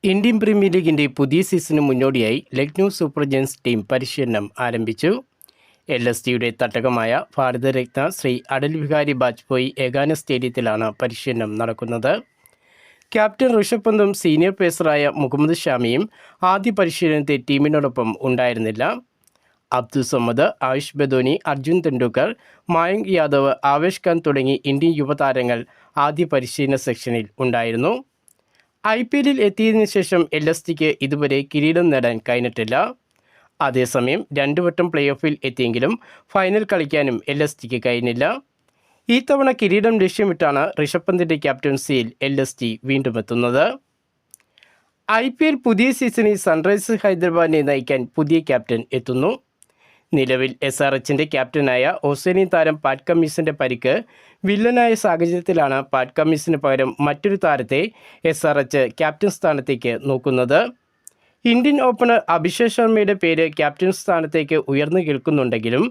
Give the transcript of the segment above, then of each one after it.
Indian premier ലീഗിൻ്റെ പുതിയ സീസണിന് മുന്നോടിയായി ലക്നൗ സൂപ്പർ ജയൻസ് ടീം പരിശീലനം ആരംഭിച്ചു. LSTയുടെ തട്ടകമായ ഭാരതരത്ന ശ്രീ അടൽ ബിഹാരി വാജ്പേയി ഏകാന സ്റ്റേഡിയത്തിലാണ് പരിശീലനം നടക്കുന്നത്. ക്യാപ്റ്റൻ ഋഷഭ് പന്തും സീനിയർ പേസറായ മുഹമ്മദ് ഷാമിയും ആദ്യ പരിശീലനത്തിൽ ടീമിനോടൊപ്പം ഉണ്ടായിരുന്നില്ല. അബ്ദുൾ സമദ്, ആയുഷ് ബദോനി, അർജുൻ തെണ്ടുൽക്കർ, മായങ്ക് യാദവ്, ആവേശ് ഖാൻ തുടങ്ങി ഇന്ത്യൻ യുവതാരങ്ങൾ ആദ്യ പരിശീലന സെക്ഷനിൽ ഉണ്ടായിരുന്നു. IPLൽ എത്തിയതിനു ശേഷം LSTക്ക് ഇതുവരെ കിരീടം നേടാൻ കഴിഞ്ഞിട്ടില്ല. അതേസമയം 2 വട്ടം പ്ലേ ഓഫിൽ എത്തിയെങ്കിലും ഫൈനൽ കളിക്കാനും LSTക്ക് കഴിഞ്ഞില്ല. ഈ തവണ കിരീടം ലക്ഷ്യമിട്ടാണ് ഋഷഭ് പന്തിൻ്റെ ക്യാപ്റ്റൻസിയിൽ LST വീണ്ടും എത്തുന്നത്. IPL പുതിയ സീസണിൽ സൺറൈസേഴ്സ് ഹൈദരാബാദിനെ നയിക്കാൻ പുതിയ ക്യാപ്റ്റൻ എത്തുന്നു. നിലവിൽ SRHൻ്റെ ക്യാപ്റ്റനായ ഓസ്ട്രേലിയൻ താരം പാറ്റ് കമ്മിൻസിൻ്റെ പരിക്ക് വില്ലനായ സാഹചര്യത്തിലാണ് പാറ്റ് കമ്മിൻസിന് പകരം മറ്റൊരു താരത്തെ SRH ക്യാപ്റ്റൻ സ്ഥാനത്തേക്ക് നോക്കുന്നത്. ഇന്ത്യൻ ഓപ്പണർ അഭിഷേക് ശർമ്മയുടെ പേര് ക്യാപ്റ്റൻ സ്ഥാനത്തേക്ക് ഉയർന്നു കേൾക്കുന്നുണ്ടെങ്കിലും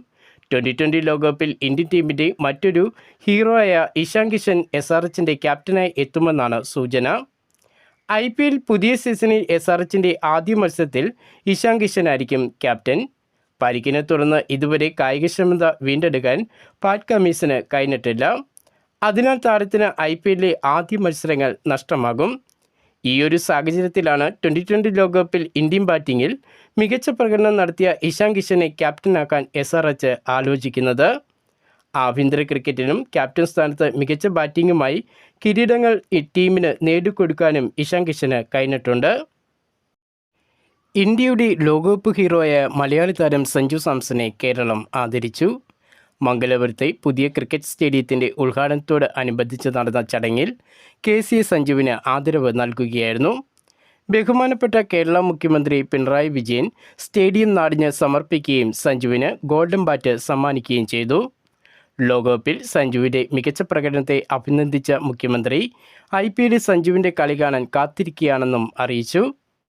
2020 ലോകകപ്പിൽ ഇന്ത്യൻ ടീമിൻ്റെ മറ്റൊരു ഹീറോയായ ഇഷാൻ കിഷൻ SRHൻ്റെ ക്യാപ്റ്റനായി എത്തുമെന്നാണ് സൂചന. IPL പുതിയ സീസണിൽ SRHൻ്റെ ആദ്യ മത്സരത്തിൽ ഇഷാൻ കിഷനായിരിക്കും ക്യാപ്റ്റൻ. പരിക്കിനെ തുടർന്ന് ഇതുവരെ കായികക്ഷമത വീണ്ടെടുക്കാൻ പാറ്റ് കമ്മിൻസിന് കഴിഞ്ഞിട്ടില്ല. അതിനാൽ താരത്തിന് IPLലെ ആദ്യ മത്സരങ്ങൾ നഷ്ടമാകും. ഈയൊരു സാഹചര്യത്തിലാണ് 2020 ലോകകപ്പിൽ ഇന്ത്യൻ ബാറ്റിങ്ങിൽ മികച്ച പ്രകടനം നടത്തിയ ഇഷാൻ കിഷനെ ക്യാപ്റ്റനാക്കാൻ SRH ആലോചിക്കുന്നത്. ആഭ്യന്തര ക്രിക്കറ്റിലും ക്യാപ്റ്റൻ സ്ഥാനത്ത് മികച്ച ബാറ്റിങ്ങുമായി കിരീടങ്ങൾ ടീമിന് നേടിക്കൊടുക്കാനും ഇഷാൻ കിഷന് കഴിഞ്ഞിട്ടുണ്ട്. ഇന്ത്യയുടെ ലോകകപ്പ് ഹീറോയായ മലയാളി താരം സഞ്ജു സാംസനെ കേരളം ആദരിച്ചു. മംഗലാപുരത്തെ പുതിയ ക്രിക്കറ്റ് സ്റ്റേഡിയത്തിൻ്റെ ഉദ്ഘാടനത്തോട് അനുബന്ധിച്ച് നടന്ന ചടങ്ങിൽ KCA സഞ്ജുവിന് ആദരവ് നൽകുകയായിരുന്നു. ബഹുമാനപ്പെട്ട കേരള മുഖ്യമന്ത്രി പിണറായി വിജയൻ സ്റ്റേഡിയം നാടിന് സമർപ്പിക്കുകയും സഞ്ജുവിന് ഗോൾഡൻ ബാറ്റ് സമ്മാനിക്കുകയും ചെയ്തു. ലോകകപ്പിൽ സഞ്ജുവിൻ്റെ മികച്ച പ്രകടനത്തെ അഭിനന്ദിച്ച മുഖ്യമന്ത്രി IPLൽ സഞ്ജുവിൻ്റെ കളി കാണാൻ കാത്തിരിക്കുകയാണെന്നും അറിയിച്ചു.